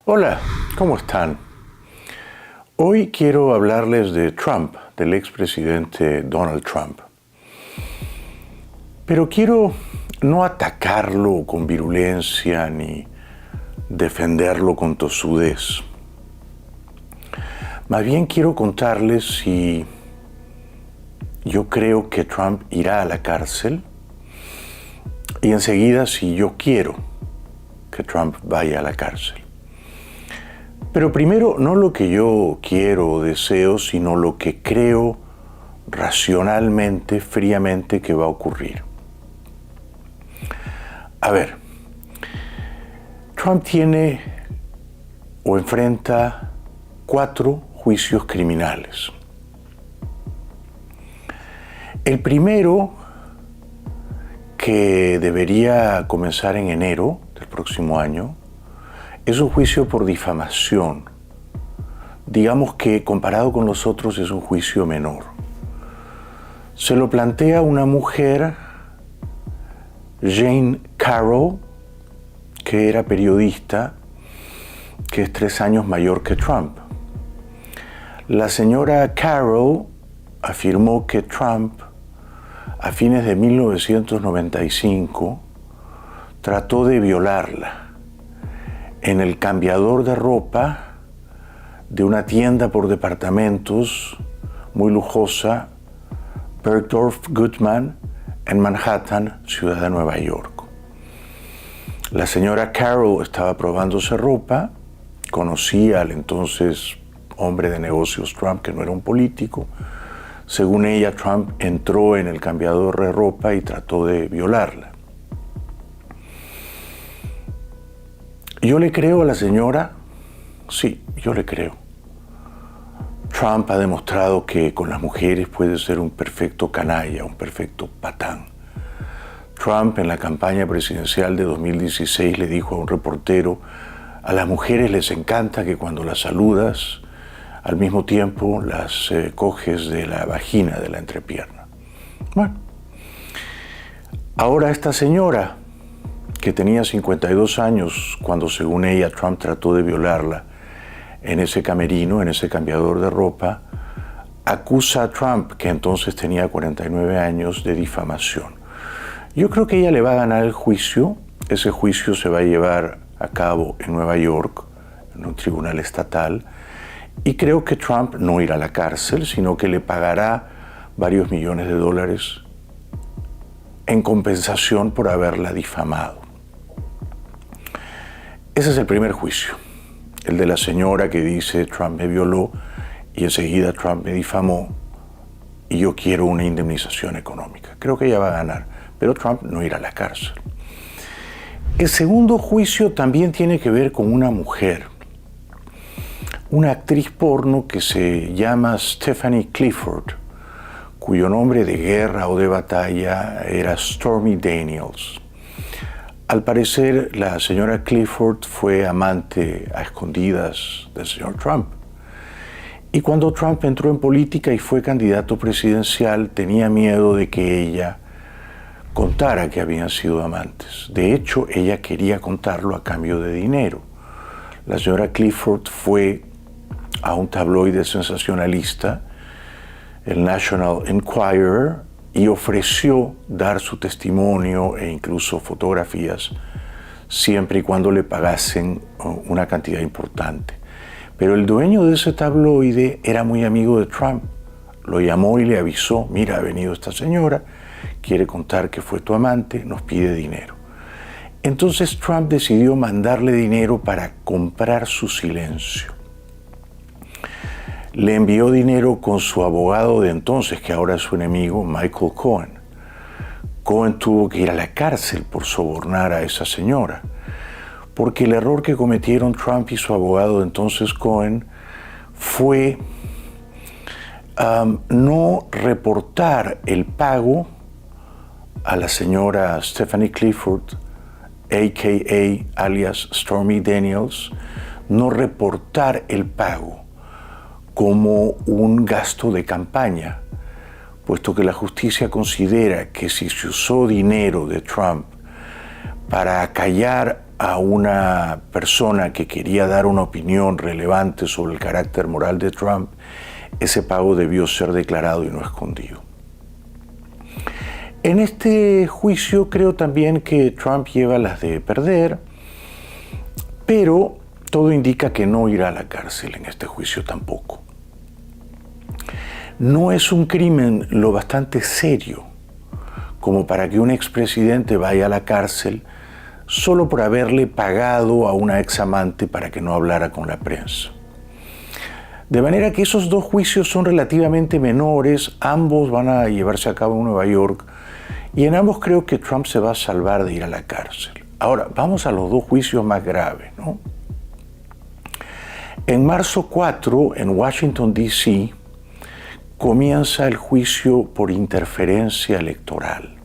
Hola, ¿cómo están? Hoy quiero hablarles de Trump, del expresidente Donald Trump. Pero quiero no atacarlo con virulencia ni defenderlo con tosudez. Más bien quiero contarles si yo creo que Trump irá a la cárcel y enseguida si yo quiero que Trump vaya a la cárcel. Pero primero, no lo que yo quiero o deseo, sino lo que creo racionalmente, fríamente que va a ocurrir. A ver, Trump tiene o enfrenta 4 juicios criminales. El primero, que debería comenzar en enero del próximo año, es un juicio por difamación. Digamos que comparado con los otros es un juicio menor. Se lo plantea una mujer, Jane Carroll, que era periodista, que es 3 años mayor que Trump. La señora Carroll afirmó que Trump, a fines de 1995, trató de violarla en el cambiador de ropa de una tienda por departamentos muy lujosa, Bergdorf Goodman, en Manhattan, ciudad de Nueva York. La señora Carroll estaba probándose ropa, conocía al entonces hombre de negocios Trump, que no era un político. Según ella, Trump entró en el cambiador de ropa y trató de violarla. ¿Yo le creo a la señora? Sí, yo le creo. Trump ha demostrado que con las mujeres puede ser un perfecto canalla, un perfecto patán. Trump en la campaña presidencial de 2016 le dijo a un reportero: a las mujeres les encanta que cuando las saludas, al mismo tiempo las coges de la vagina, de la entrepierna. Bueno, ahora esta señora, que tenía 52 años cuando, según ella, Trump trató de violarla en ese camerino, en ese cambiador de ropa, acusa a Trump, que entonces tenía 49 años, de difamación. Yo creo que ella le va a ganar el juicio. Ese juicio se va a llevar a cabo en Nueva York, en un tribunal estatal, y creo que Trump no irá a la cárcel, sino que le pagará varios millones de dólares en compensación por haberla difamado. Ese es el primer juicio, el de la señora que dice: Trump me violó y enseguida Trump me difamó y yo quiero una indemnización económica. Creo que ella va a ganar, pero Trump no irá a la cárcel. El segundo juicio también tiene que ver con una mujer, una actriz porno que se llama Stephanie Clifford, cuyo nombre de guerra o de batalla era Stormy Daniels. Al parecer, la señora Clifford fue amante a escondidas del señor Trump. Y cuando Trump entró en política y fue candidato presidencial, tenía miedo de que ella contara que habían sido amantes. De hecho, ella quería contarlo a cambio de dinero. La señora Clifford fue a un tabloide sensacionalista, el National Enquirer, y ofreció dar su testimonio e incluso fotografías siempre y cuando le pagasen una cantidad importante. Pero el dueño de ese tabloide era muy amigo de Trump. Lo llamó y le avisó: mira, ha venido esta señora, quiere contar que fue tu amante, nos pide dinero. Entonces Trump decidió mandarle dinero para comprar su silencio. Le envió dinero con su abogado de entonces, que ahora es su enemigo, Michael Cohen. Cohen tuvo que ir a la cárcel por sobornar a esa señora, porque el error que cometieron Trump y su abogado de entonces, Cohen, fue no reportar el pago a la señora Stephanie Clifford, a.k.a. alias Stormy Daniels, no reportar el pago como un gasto de campaña, puesto que la justicia considera que si se usó dinero de Trump para acallar a una persona que quería dar una opinión relevante sobre el carácter moral de Trump, ese pago debió ser declarado y no escondido. En este juicio creo también que Trump lleva las de perder, pero todo indica que no irá a la cárcel en este juicio tampoco. No es un crimen lo bastante serio como para que un expresidente vaya a la cárcel solo por haberle pagado a una examante para que no hablara con la prensa. De manera que esos dos juicios son relativamente menores, ambos van a llevarse a cabo en Nueva York, y en ambos creo que Trump se va a salvar de ir a la cárcel. Ahora, vamos a los dos juicios más graves, ¿no? En marzo 4, en Washington, D.C., comienza el juicio por interferencia electoral.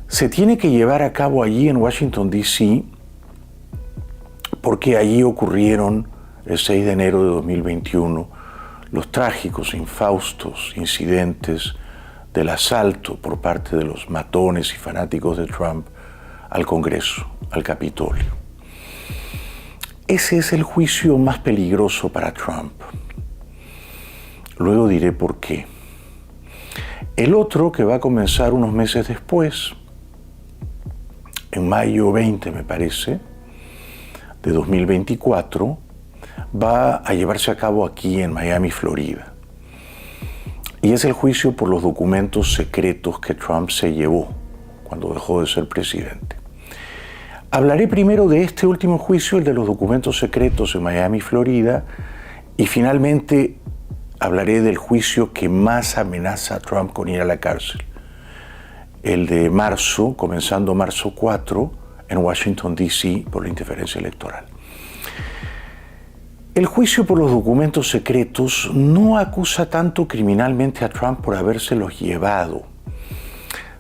Se tiene que llevar a cabo allí en Washington, D.C., porque allí ocurrieron el 6 de enero de 2021 los trágicos, infaustos incidentes del asalto por parte de los matones y fanáticos de Trump al Congreso, al Capitolio. Ese es el juicio más peligroso para Trump. Luego diré por qué. El otro, que va a comenzar unos meses después, en mayo 20, me parece, de 2024, va a llevarse a cabo aquí en Miami, Florida. Y es el juicio por los documentos secretos que Trump se llevó cuando dejó de ser presidente. Hablaré primero de este último juicio, el de los documentos secretos en Miami, Florida, y finalmente hablaré del juicio que más amenaza a Trump con ir a la cárcel, el de marzo, comenzando marzo 4, en Washington, D.C., por la interferencia electoral. El juicio por los documentos secretos no acusa tanto criminalmente a Trump por habérselos llevado,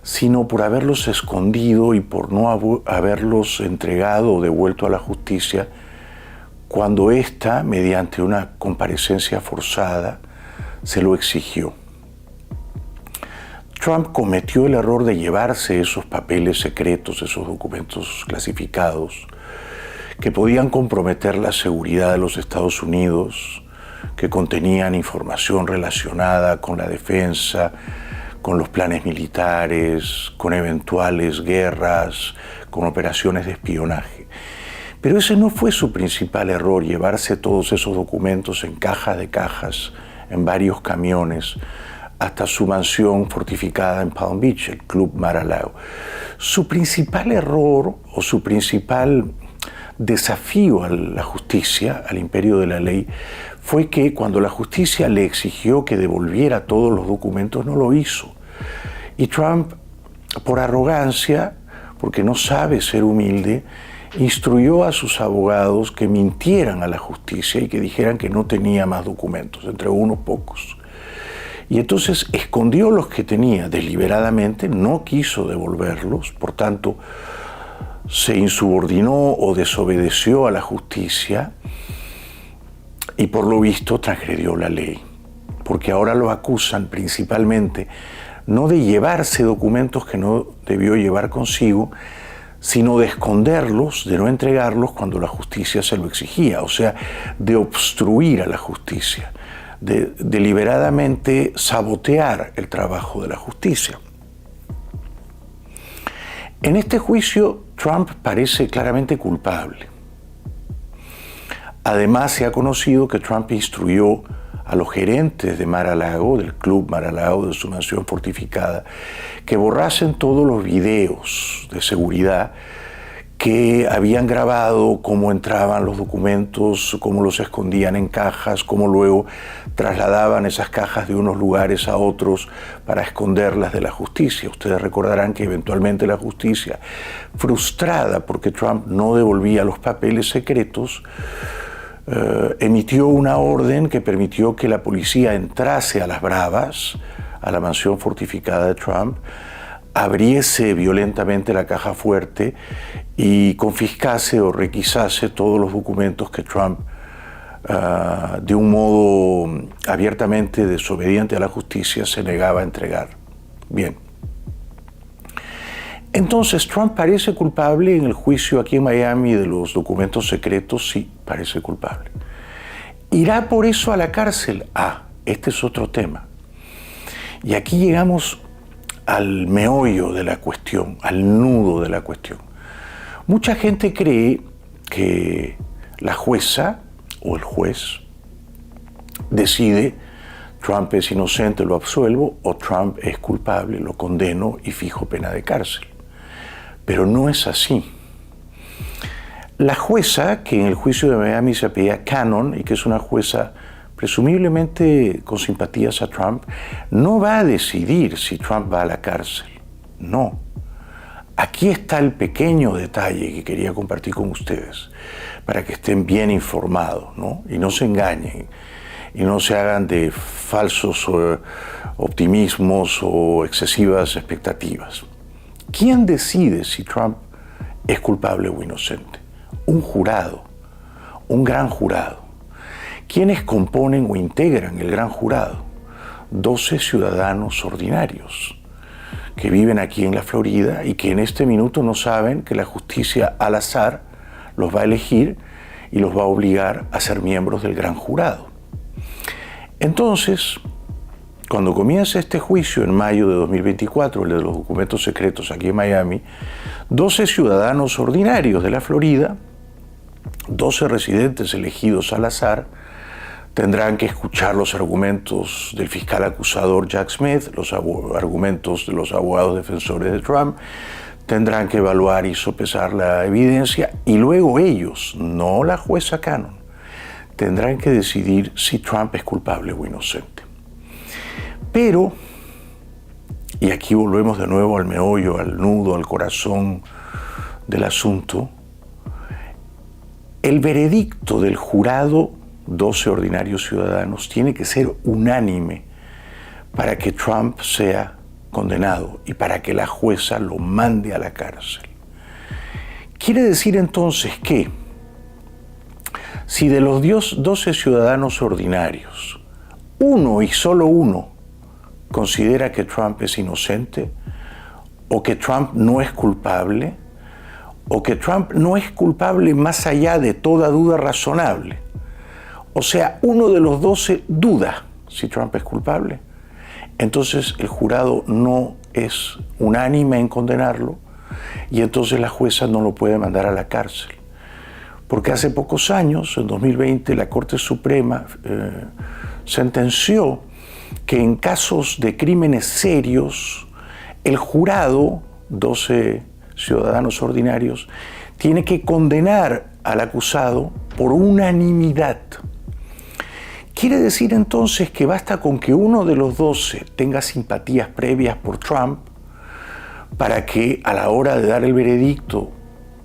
sino por haberlos escondido y por no haberlos entregado o devuelto a la justicia cuando ésta, mediante una comparecencia forzada, se lo exigió. Trump cometió el error de llevarse esos papeles secretos, esos documentos clasificados, que podían comprometer la seguridad de los Estados Unidos, que contenían información relacionada con la defensa, con los planes militares, con eventuales guerras, con operaciones de espionaje. Pero ese no fue su principal error, llevarse todos esos documentos en cajas de cajas, en varios camiones, hasta su mansión fortificada en Palm Beach, el Club Mar-a-Lago. Su principal error o su principal desafío a la justicia, al imperio de la ley, fue que cuando la justicia le exigió que devolviera todos los documentos, no lo hizo. Y Trump, por arrogancia, porque no sabe ser humilde, instruyó a sus abogados que mintieran a la justicia y que dijeran que no tenía más documentos, entre unos pocos. Y entonces escondió los que tenía deliberadamente, no quiso devolverlos, por tanto, se insubordinó o desobedeció a la justicia y por lo visto transgredió la ley, porque ahora lo acusan principalmente no de llevarse documentos que no debió llevar consigo, sino de esconderlos, de no entregarlos cuando la justicia se lo exigía, o sea, de obstruir a la justicia, de deliberadamente sabotear el trabajo de la justicia. En este juicio, Trump parece claramente culpable. Además, se ha conocido que Trump instruyó a los gerentes de Mar-a-Lago, del Club Mar-a-Lago, de su mansión fortificada, que borrasen todos los videos de seguridad que habían grabado cómo entraban los documentos, cómo los escondían en cajas, cómo luego trasladaban esas cajas de unos lugares a otros para esconderlas de la justicia. Ustedes recordarán que eventualmente la justicia, frustrada porque Trump no devolvía los papeles secretos, emitió una orden que permitió que la policía entrase a las bravas, a la mansión fortificada de Trump, abriese violentamente la caja fuerte y confiscase o requisase todos los documentos que Trump, de un modo abiertamente desobediente a la justicia, se negaba a entregar. Bien. Entonces, Trump parece culpable en el juicio aquí en Miami de los documentos secretos, sí, parece culpable. ¿Irá por eso a la cárcel? Este es otro tema. Y aquí llegamos al meollo de la cuestión, al nudo de la cuestión. Mucha gente cree que la jueza o el juez decide: Trump es inocente, lo absuelvo, o Trump es culpable, lo condeno y fijo pena de cárcel. Pero no es así. La jueza, que en el juicio de Miami se apellida Cannon y que es una jueza presumiblemente con simpatías a Trump, no va a decidir si Trump va a la cárcel. No. Aquí está el pequeño detalle que quería compartir con ustedes para que estén bien informados, ¿no? Y no se engañen y no se hagan de falsos optimismos o excesivas expectativas. ¿Quién decide si Trump es culpable o inocente? Un jurado, un gran jurado. ¿Quiénes componen o integran el gran jurado? 12 ciudadanos ordinarios que viven aquí en la Florida y que en este minuto no saben que la justicia al azar los va a elegir y los va a obligar a ser miembros del gran jurado. Entonces, cuando comienza este juicio en mayo de 2024, el de los documentos secretos aquí en Miami, 12 ciudadanos ordinarios de la Florida, 12 residentes elegidos al azar, tendrán que escuchar los argumentos del fiscal acusador Jack Smith, los argumentos de los abogados defensores de Trump, tendrán que evaluar y sopesar la evidencia y luego ellos, no la jueza Cannon, tendrán que decidir si Trump es culpable o inocente. Pero, y aquí volvemos de nuevo al meollo, al nudo, al corazón del asunto, el veredicto del jurado 12 ordinarios ciudadanos tiene que ser unánime para que Trump sea condenado y para que la jueza lo mande a la cárcel. Quiere decir entonces que si de los 12 ciudadanos ordinarios, uno y solo uno considera que Trump es inocente o que Trump no es culpable o que Trump no es culpable más allá de toda duda razonable, o sea, uno de los 12 duda si Trump es culpable, entonces el jurado no es unánime en condenarlo y entonces la jueza no lo puede mandar a la cárcel. Porque hace pocos años, en 2020, la Corte Suprema sentenció que en casos de crímenes serios, el jurado, 12 ciudadanos ordinarios, tiene que condenar al acusado por unanimidad. Quiere decir entonces que basta con que uno de los 12 tenga simpatías previas por Trump para que a la hora de dar el veredicto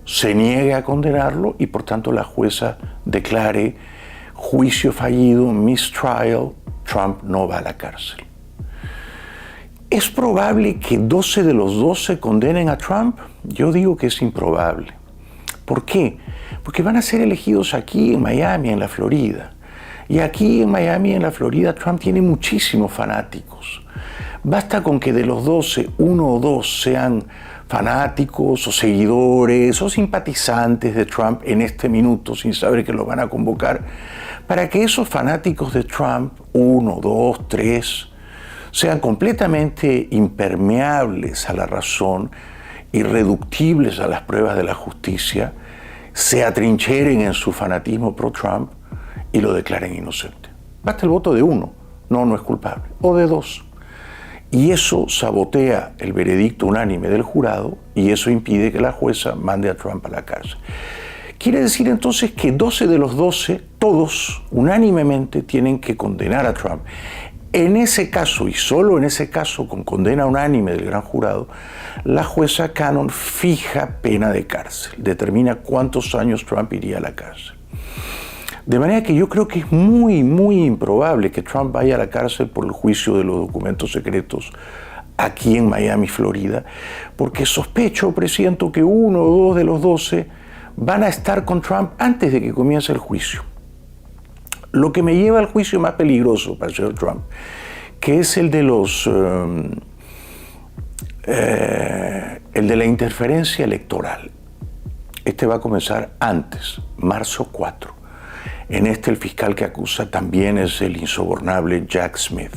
se niegue a condenarlo y por tanto la jueza declare juicio fallido, mistrial, Trump no va a la cárcel. ¿Es probable que 12 de los 12 condenen a Trump? Yo digo que es improbable. ¿Por qué? Porque van a ser elegidos aquí en Miami, en la Florida. Y aquí en Miami, en la Florida, Trump tiene muchísimos fanáticos. Basta con que de los 12, uno o dos sean fanáticos o seguidores o simpatizantes de Trump en este minuto, sin saber que lo van a convocar, para que esos fanáticos de Trump, 1, 2, 3, sean completamente impermeables a la razón, irreductibles a las pruebas de la justicia, se atrincheren en su fanatismo pro-Trump y lo declaren inocente. Basta el voto de uno, no es culpable, o de dos. Y eso sabotea el veredicto unánime del jurado y eso impide que la jueza mande a Trump a la cárcel. Quiere decir entonces que 12 de los 12, todos unánimemente tienen que condenar a Trump. En ese caso, y solo en ese caso, con condena unánime del gran jurado, la jueza Cannon fija pena de cárcel, determina cuántos años Trump iría a la cárcel. De manera que yo creo que es muy, muy improbable que Trump vaya a la cárcel por el juicio de los documentos secretos aquí en Miami, Florida, porque sospecho, presiento que uno o dos de los 12 van a estar con Trump antes de que comience el juicio. Lo que me lleva al juicio más peligroso para el señor Trump, que es el de los el de la interferencia electoral. Este va a comenzar antes, marzo 4. En este el fiscal que acusa también es el insobornable Jack Smith.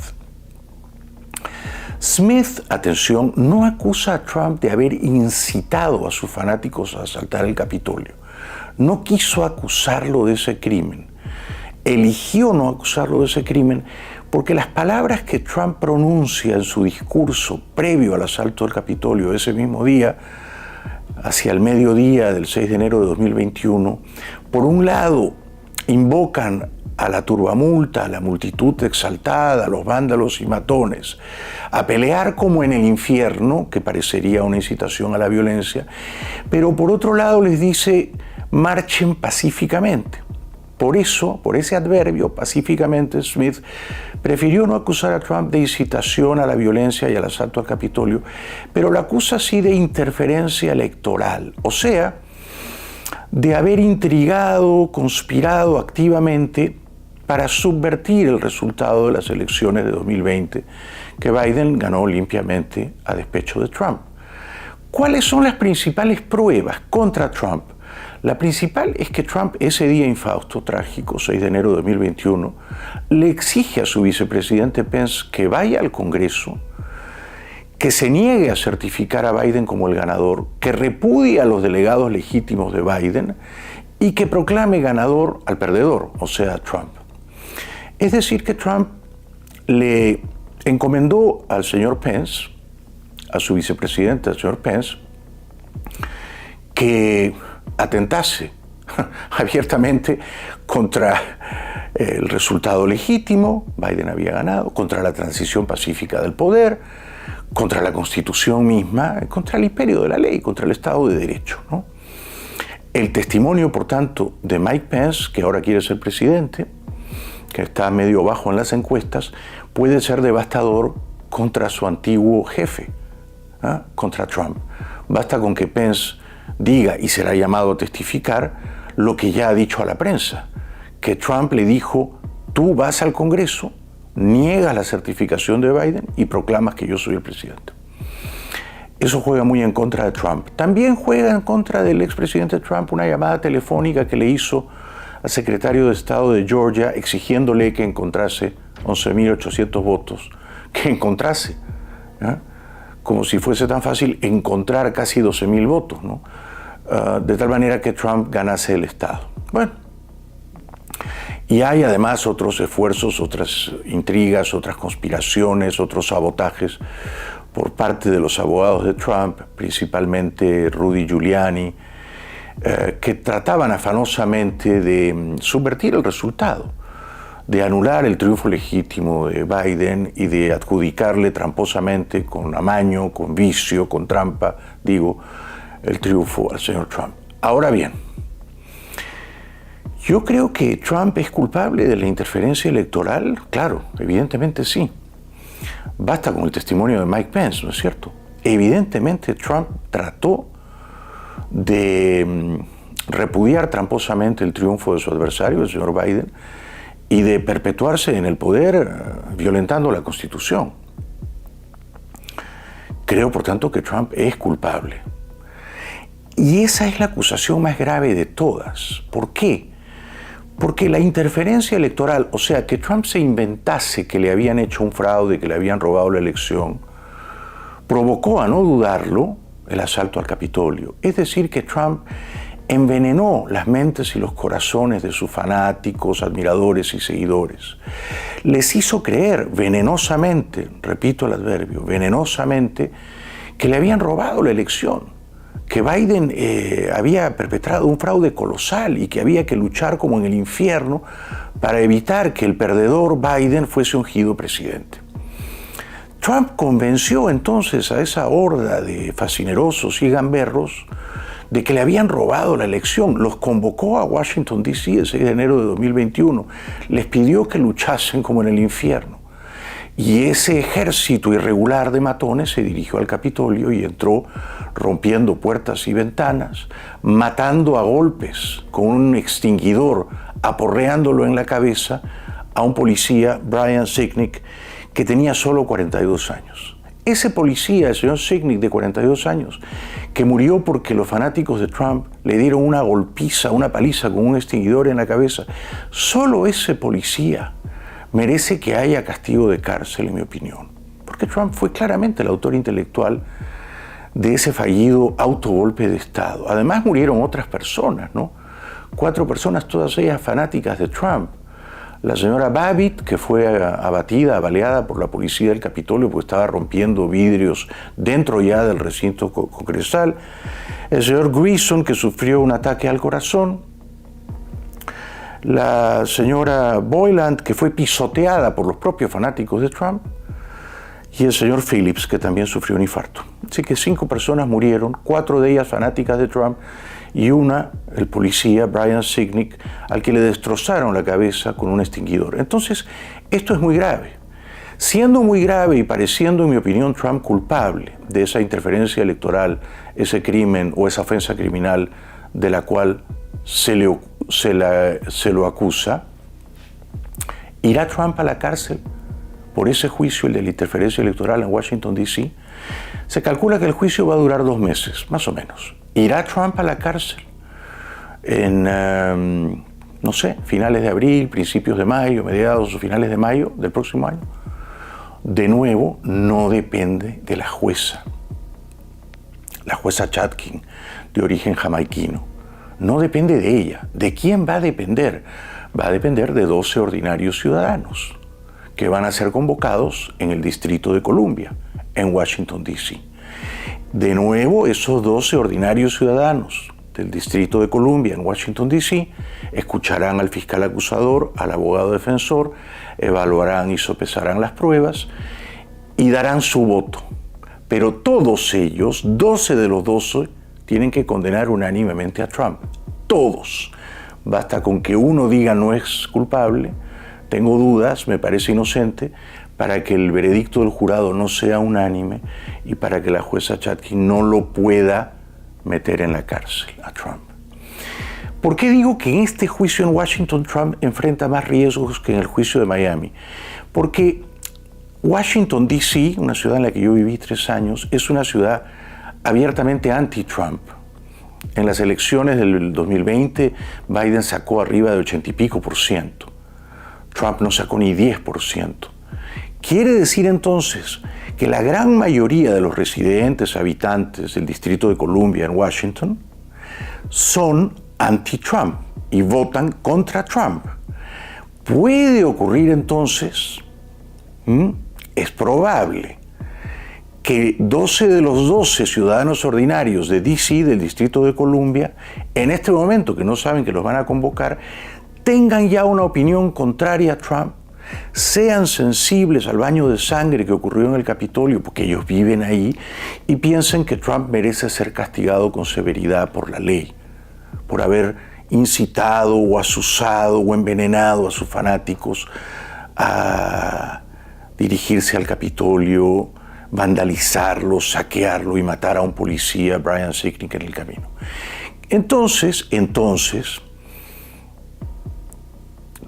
Smith, atención, no acusa a Trump de haber incitado a sus fanáticos a asaltar el Capitolio. No quiso acusarlo de ese crimen. Eligió no acusarlo de ese crimen porque las palabras que Trump pronuncia en su discurso previo al asalto del Capitolio ese mismo día, hacia el mediodía del 6 de enero de 2021, por un lado invocan a la turbamulta, a la multitud exaltada, a los vándalos y matones, a pelear como en el infierno, que parecería una incitación a la violencia, pero por otro lado les dice, marchen pacíficamente. Por eso, por ese adverbio, pacíficamente, Smith prefirió no acusar a Trump de incitación a la violencia y al asalto al Capitolio, pero lo acusa sí de interferencia electoral, o sea, de haber intrigado, conspirado activamente para subvertir el resultado de las elecciones de 2020, que Biden ganó limpiamente a despecho de Trump. ¿Cuáles son las principales pruebas contra Trump? La principal es que Trump, ese día infausto, trágico, 6 de enero de 2021, le exige a su vicepresidente Pence que vaya al Congreso, que se niegue a certificar a Biden como el ganador, que repudie a los delegados legítimos de Biden y que proclame ganador al perdedor, o sea, a Trump. Es decir, que Trump le encomendó al señor Pence, a su vicepresidente, al señor Pence, que atentase abiertamente contra el resultado legítimo, Biden había ganado, contra la transición pacífica del poder, contra la Constitución misma, contra el imperio de la ley, contra el Estado de Derecho, ¿no? El testimonio, por tanto, de Mike Pence, que ahora quiere ser presidente, que está medio bajo en las encuestas, puede ser devastador contra su antiguo jefe, ¿eh? Contra Trump. Basta con que Pence diga, y será llamado a testificar, lo que ya ha dicho a la prensa, que Trump le dijo, tú vas al Congreso, niegas la certificación de Biden y proclamas que yo soy el presidente. Eso juega muy en contra de Trump. También juega en contra del expresidente Trump una llamada telefónica que le hizo al secretario de Estado de Georgia exigiéndole que encontrase 11.800 votos, que encontrase, ¿eh? Como si fuese tan fácil encontrar casi 12.000 votos, ¿no? De tal manera que Trump ganase el Estado. Bueno, y hay además otros esfuerzos, otras intrigas, otras conspiraciones, otros sabotajes por parte de los abogados de Trump, principalmente Rudy Giuliani, que trataban afanosamente de subvertir el resultado, de anular el triunfo legítimo de Biden y de adjudicarle tramposamente, con amaño, con vicio, con trampa, digo, el triunfo al señor Trump. Ahora bien, yo creo que Trump es culpable de la interferencia electoral, claro, evidentemente sí. Basta con el testimonio de Mike Pence, ¿no es cierto? Evidentemente Trump trató de repudiar tramposamente el triunfo de su adversario, el señor Biden, y de perpetuarse en el poder violentando la Constitución. Creo, por tanto, que Trump es culpable. Y esa es la acusación más grave de todas. ¿Por qué? Porque la interferencia electoral, o sea, que Trump se inventase que le habían hecho un fraude, que le habían robado la elección, provocó, a no dudarlo, el asalto al Capitolio. Es decir, que Trump envenenó las mentes y los corazones de sus fanáticos, admiradores y seguidores. Les hizo creer venenosamente, repito el adverbio, venenosamente, que le habían robado la elección, que Biden había perpetrado un fraude colosal y que había que luchar como en el infierno para evitar que el perdedor Biden fuese ungido presidente. Trump convenció entonces a esa horda de fascinerosos y gamberros de que le habían robado la elección. Los convocó a Washington, D.C. el 6 de enero de 2021. Les pidió que luchasen como en el infierno. Y ese ejército irregular de matones se dirigió al Capitolio y entró rompiendo puertas y ventanas, matando a golpes con un extinguidor, aporreándolo en la cabeza a un policía, Brian Sicknick, que tenía solo 42 años. Ese policía, el señor Sicknick, de 42 años, que murió porque los fanáticos de Trump le dieron una golpiza, una paliza con un extinguidor en la cabeza, solo ese policía merece que haya castigo de cárcel, en mi opinión. Porque Trump fue claramente el autor intelectual de ese fallido autogolpe de Estado. Además murieron otras personas, ¿no? 4 personas, todas ellas fanáticas de Trump. La señora Babbitt, que fue abatida, baleada por la policía del Capitolio porque estaba rompiendo vidrios dentro ya del recinto congresal. El señor Grissom, que sufrió un ataque al corazón. La señora Boyland, que fue pisoteada por los propios fanáticos de Trump. Y el señor Phillips, que también sufrió un infarto. Así que 5 personas murieron, 4 de ellas fanáticas de Trump, y una, el policía Brian Sicknick, al que le destrozaron la cabeza con un extinguidor. Entonces, esto es muy grave. Siendo muy grave y pareciendo, en mi opinión, Trump culpable de esa interferencia electoral, ese crimen o esa ofensa criminal de la cual se lo acusa, ¿irá Trump a la cárcel por ese juicio, el de la interferencia electoral en Washington, D.C.? Se calcula que el juicio va a durar 2 meses, más o menos. ¿Irá Trump a la cárcel en, no sé, finales de abril, principios de mayo, mediados o finales de mayo del próximo año? De nuevo, no depende de la jueza Chutkan, de origen jamaiquino. No depende de ella. ¿De quién va a depender? Va a depender de 12 ordinarios ciudadanos que van a ser convocados en el Distrito de Columbia, en Washington, D.C. De nuevo, esos 12 ordinarios ciudadanos del Distrito de Columbia, en Washington, D.C., escucharán al fiscal acusador, al abogado defensor, evaluarán y sopesarán las pruebas y darán su voto. Pero todos ellos, 12 de los 12, tienen que condenar unánimemente a Trump. Todos. Basta con que uno diga no es culpable, tengo dudas, me parece inocente, para que el veredicto del jurado no sea unánime y para que la jueza Chutkan no lo pueda meter en la cárcel a Trump. ¿Por qué digo que en este juicio en Washington Trump enfrenta más riesgos que en el juicio de Miami? Porque Washington, D.C., una ciudad en la que yo viví 3 años, es una ciudad abiertamente anti-Trump. En las elecciones del 2020, Biden sacó arriba de 80 y pico %. Trump no sacó ni 10%. Quiere decir entonces que la gran mayoría de los residentes, habitantes del Distrito de Columbia en Washington son anti-Trump y votan contra Trump. Puede ocurrir entonces, es probable, que 12 de los 12 ciudadanos ordinarios de D.C., del Distrito de Columbia, en este momento que no saben que los van a convocar, tengan ya una opinión contraria a Trump, sean sensibles al baño de sangre que ocurrió en el Capitolio, porque ellos viven ahí, y piensen que Trump merece ser castigado con severidad por la ley, por haber incitado o azuzado o envenenado a sus fanáticos a dirigirse al Capitolio, vandalizarlo, saquearlo y matar a un policía, Brian Sicknick, en el camino. Entonces,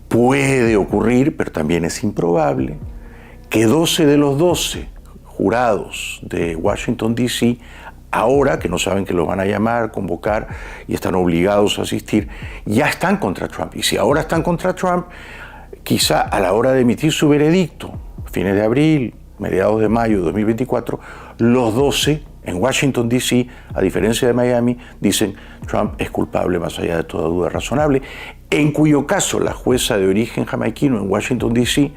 puede ocurrir, pero también es improbable, que 12 de los 12 jurados de Washington, D.C., ahora que no saben que los van a llamar, convocar y están obligados a asistir, ya están contra Trump. Y si ahora están contra Trump, quizá a la hora de emitir su veredicto, fines de abril, mediados de mayo de 2024, los 12 en Washington, D.C., a diferencia de Miami, dicen Trump es culpable más allá de toda duda razonable, en cuyo caso la jueza de origen jamaiquino en Washington, D.C.,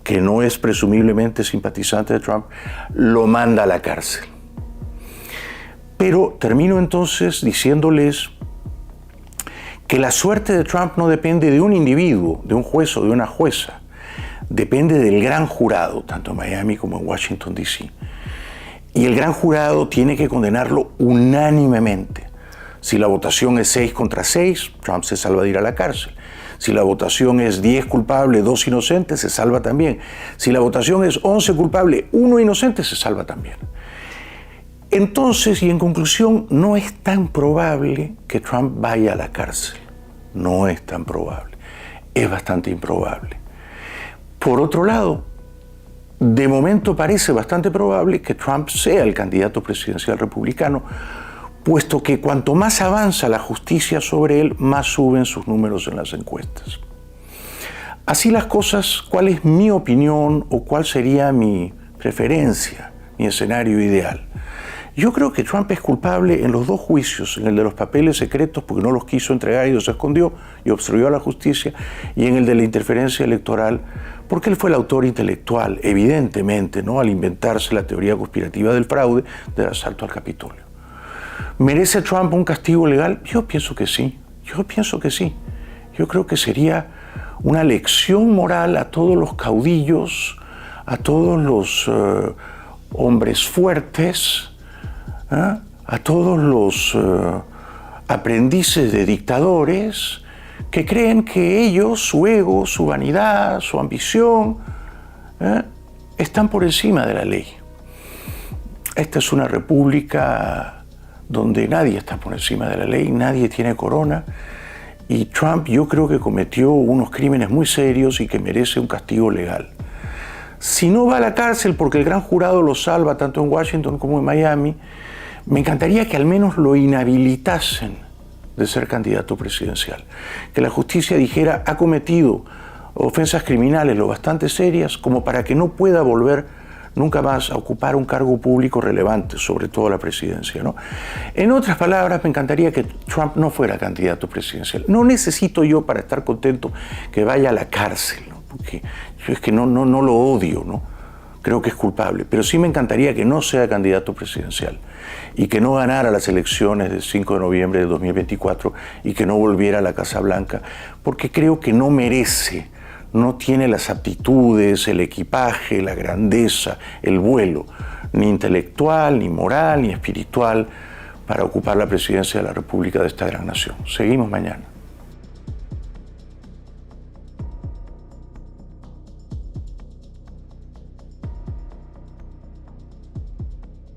que no es presumiblemente simpatizante de Trump, lo manda a la cárcel. Pero termino entonces diciéndoles que la suerte de Trump no depende de un individuo, de un juez o de una jueza, depende del gran jurado, tanto en Miami como en Washington, D.C., y el gran jurado tiene que condenarlo unánimemente. Si la votación es 6 contra 6, Trump se salva de ir a la cárcel. Si la votación es 10 culpables, 2 inocentes, se salva también. Si la votación es 11 culpables, 1 inocente, se salva también. Entonces, y en conclusión, no es tan probable que Trump vaya a la cárcel. No es tan probable. Es bastante improbable. Por otro lado, de momento parece bastante probable que Trump sea el candidato presidencial republicano, puesto que cuanto más avanza la justicia sobre él, más suben sus números en las encuestas. Así las cosas, ¿cuál es mi opinión o cuál sería mi preferencia, mi escenario ideal? Yo creo que Trump es culpable en los dos juicios, en el de los papeles secretos porque no los quiso entregar y los escondió y obstruyó a la justicia, y en el de la interferencia electoral porque él fue el autor intelectual, evidentemente, ¿no?, al inventarse la teoría conspirativa del fraude del asalto al Capitolio. ¿Merece Trump un castigo legal? Yo pienso que sí, Yo creo que sería una lección moral a todos los caudillos, a todos los hombres fuertes, a todos los aprendices de dictadores que creen que ellos, su ego, su vanidad, su ambición, están por encima de la ley. Esta es una república donde nadie está por encima de la ley, nadie tiene corona, y Trump yo creo que cometió unos crímenes muy serios y que merece un castigo legal. Si no va a la cárcel porque el gran jurado lo salva tanto en Washington como en Miami, me encantaría que al menos lo inhabilitasen de ser candidato presidencial. Que la justicia dijera, ha cometido ofensas criminales lo bastante serias como para que no pueda volver nunca más a ocupar un cargo público relevante, sobre todo la presidencia, ¿no? En otras palabras, me encantaría que Trump no fuera candidato presidencial. No necesito yo para estar contento que vaya a la cárcel, ¿no? Porque yo es que no lo odio, ¿no? Creo que es culpable, pero sí me encantaría que no sea candidato presidencial y que no ganara las elecciones del 5 de noviembre de 2024 y que no volviera a la Casa Blanca, porque creo que no merece, no tiene las aptitudes, el equipaje, la grandeza, el vuelo, ni intelectual, ni moral, ni espiritual, para ocupar la presidencia de la República de esta gran nación. Seguimos mañana.